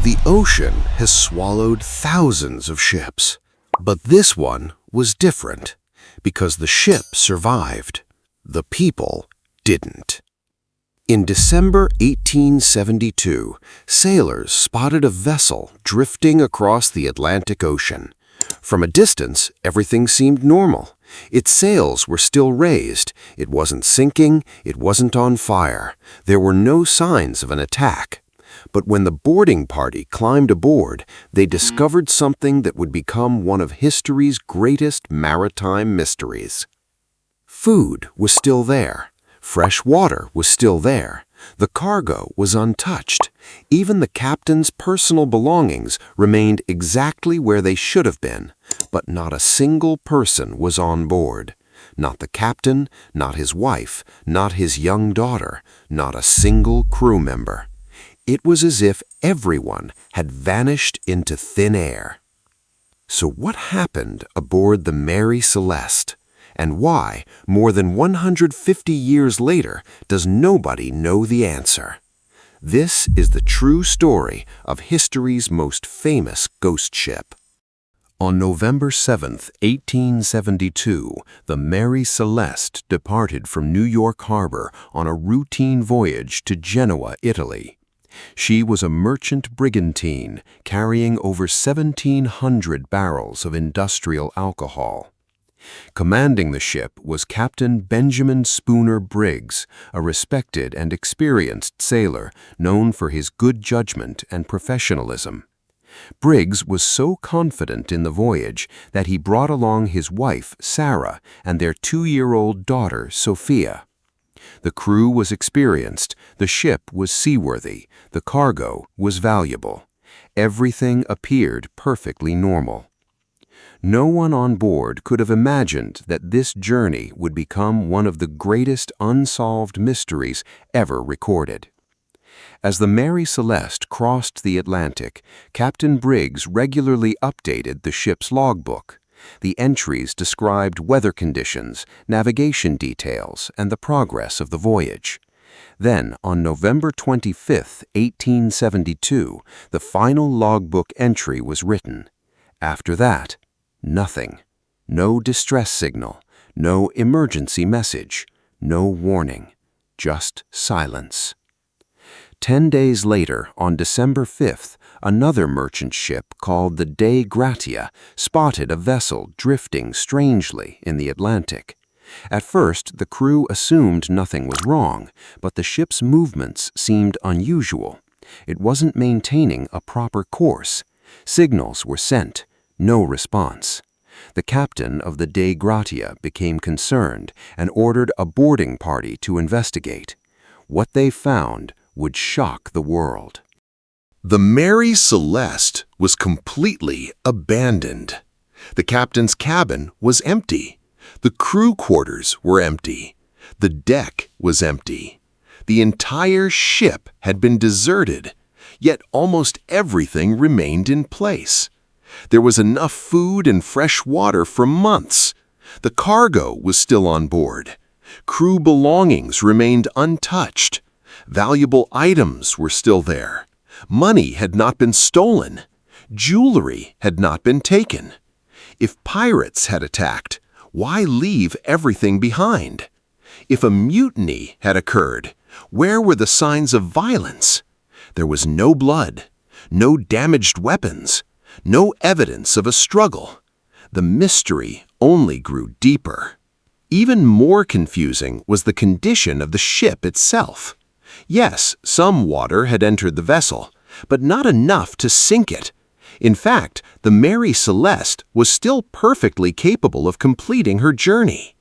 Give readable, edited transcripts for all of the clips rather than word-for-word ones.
The ocean has swallowed thousands of ships, but this one was different because the ship survived. The people didn't. In December 1872, sailors spotted a vessel drifting across the Atlantic Ocean. From a distance, everything seemed normal. Its sails were still raised. It wasn't sinking. It wasn't on fire. There were no signs of an attack. But when the boarding party climbed aboard, they discovered something that would become one of history's greatest maritime mysteries. Food was still there. Fresh water was still there. The cargo was untouched. Even the captain's personal belongings remained exactly where they should have been, but not a single person was on board. Not the captain, not his wife, not his young daughter, not a single crew member. It was as if everyone had vanished into thin air. So what happened aboard the Mary Celeste? And why, more than 150 years later, does nobody know the answer? This is the true story of history's most famous ghost ship. On November 7, 1872, the Mary Celeste departed from New York Harbor on a routine voyage to Genoa, Italy. She was a merchant brigantine carrying over 1,700 barrels of industrial alcohol. Commanding the ship was Captain Benjamin Spooner Briggs, a respected and experienced sailor known for his good judgment and professionalism. Briggs was so confident in the voyage that he brought along his wife, Sarah, and their 2-year-old daughter, Sophia. The crew was experienced, the ship was seaworthy, the cargo was valuable. Everything appeared perfectly normal. No one on board could have imagined that this journey would become one of the greatest unsolved mysteries ever recorded. As the Mary Celeste crossed the Atlantic, Captain Briggs regularly updated the ship's logbook. The entries described weather conditions, navigation details, and the progress of the voyage. Then, on November 25, 1872, the final logbook entry was written. After that, nothing. No distress signal, no emergency message, no warning, just silence. 10 days later, on December 5th, another merchant ship called the Dei Gratia spotted a vessel drifting strangely in the Atlantic. At first, the crew assumed nothing was wrong, but the ship's movements seemed unusual. It wasn't maintaining a proper course. Signals were sent, no response. The captain of the Dei Gratia became concerned and ordered a boarding party to investigate. What they found would shock the world. The Mary Celeste was completely abandoned. The captain's cabin was empty. The crew quarters were empty. The deck was empty. The entire ship had been deserted, yet almost everything remained in place. There was enough food and fresh water for months. The cargo was still on board. Crew belongings remained untouched. Valuable items were still there. Money had not been stolen. Jewelry had not been taken. If pirates had attacked, why leave everything behind? If a mutiny had occurred, where were the signs of violence? There was no blood, no damaged weapons, no evidence of a struggle. The mystery only grew deeper. Even more confusing was the condition of the ship itself. Yes, some water had entered the vessel, but not enough to sink it. In fact, the Mary Celeste was still perfectly capable of completing her journey.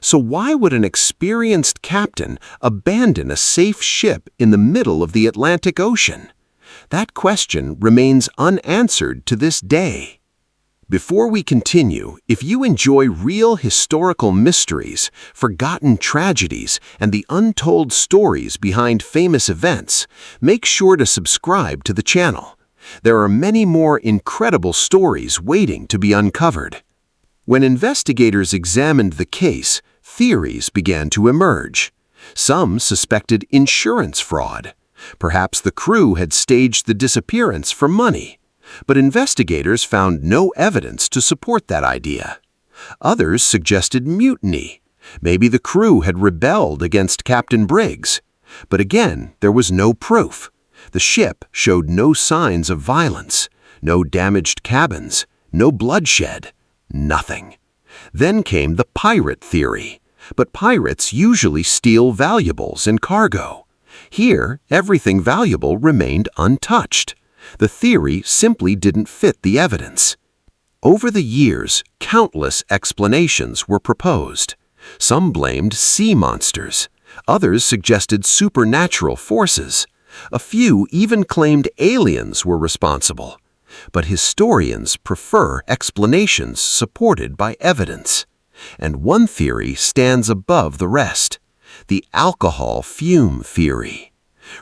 So why would an experienced captain abandon a safe ship in the middle of the Atlantic Ocean? That question remains unanswered to this day. Before we continue, if you enjoy real historical mysteries, forgotten tragedies, and the untold stories behind famous events, make sure to subscribe to the channel. There are many more incredible stories waiting to be uncovered. When investigators examined the case, theories began to emerge. Some suspected insurance fraud. Perhaps the crew had staged the disappearance for money, but investigators found no evidence to support that idea. Others suggested mutiny. Maybe the crew had rebelled against Captain Briggs. But again, there was no proof. The ship showed no signs of violence, no damaged cabins, no bloodshed, nothing. Then came the pirate theory. But pirates usually steal valuables and cargo. Here, everything valuable remained untouched. The theory simply didn't fit the evidence. Over the years, countless explanations were proposed. Some blamed sea monsters. Others suggested supernatural forces. A few even claimed aliens were responsible. But historians prefer explanations supported by evidence. And one theory stands above the rest: the alcohol fume theory.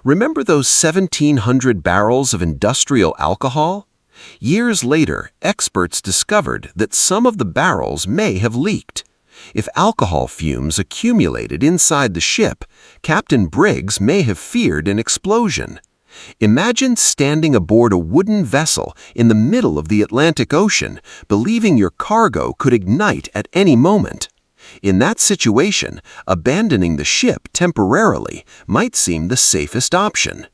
Remember those 1,700 barrels of industrial alcohol? Years later, experts discovered that some of the barrels may have leaked. If alcohol fumes accumulated inside the ship, Captain Briggs may have feared an explosion. Imagine standing aboard a wooden vessel in the middle of the Atlantic Ocean, believing your cargo could ignite at any moment. In that situation, abandoning the ship temporarily might seem the safest option.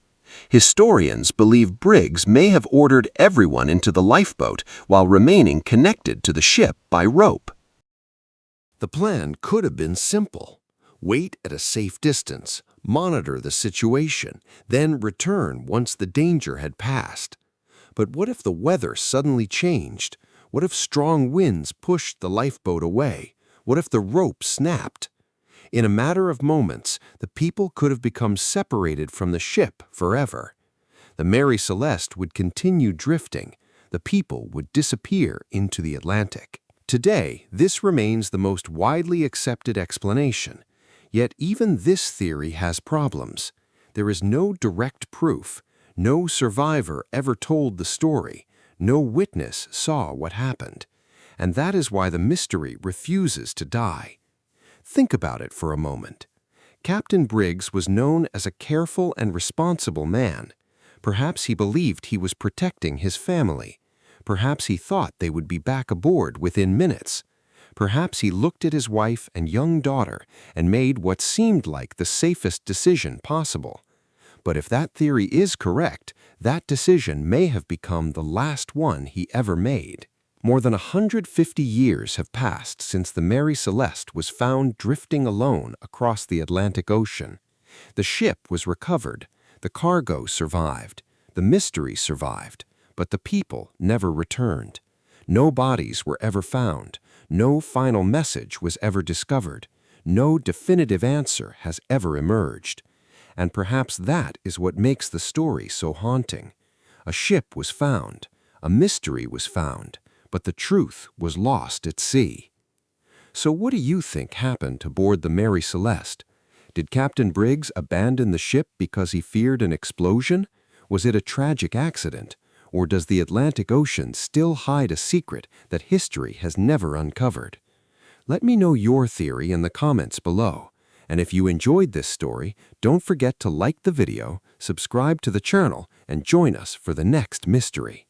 Historians believe Briggs may have ordered everyone into the lifeboat while remaining connected to the ship by rope. The plan could have been simple. Wait at a safe distance, monitor the situation, then return once the danger had passed. But what if the weather suddenly changed? What if strong winds pushed the lifeboat away? What if the rope snapped? In a matter of moments, the people could have become separated from the ship forever. The Mary Celeste would continue drifting. The people would disappear into the Atlantic. Today, this remains the most widely accepted explanation. Yet even this theory has problems. There is no direct proof. No survivor ever told the story. No witness saw what happened. And that is why the mystery refuses to die. Think about it for a moment. Captain Briggs was known as a careful and responsible man. Perhaps he believed he was protecting his family. Perhaps he thought they would be back aboard within minutes. Perhaps he looked at his wife and young daughter and made what seemed like the safest decision possible. But if that theory is correct, that decision may have become the last one he ever made. More than 150 years have passed since the Mary Celeste was found drifting alone across the Atlantic Ocean. The ship was recovered, the cargo survived, the mystery survived, but the people never returned. No bodies were ever found, no final message was ever discovered, no definitive answer has ever emerged. And perhaps that is what makes the story so haunting. A ship was found, a mystery was found, but the truth was lost at sea. So what do you think happened aboard the Mary Celeste? Did Captain Briggs abandon the ship because he feared an explosion? Was it a tragic accident? Or does the Atlantic Ocean still hide a secret that history has never uncovered? Let me know your theory in the comments below. And if you enjoyed this story, don't forget to like the video, subscribe to the channel, and join us for the next mystery.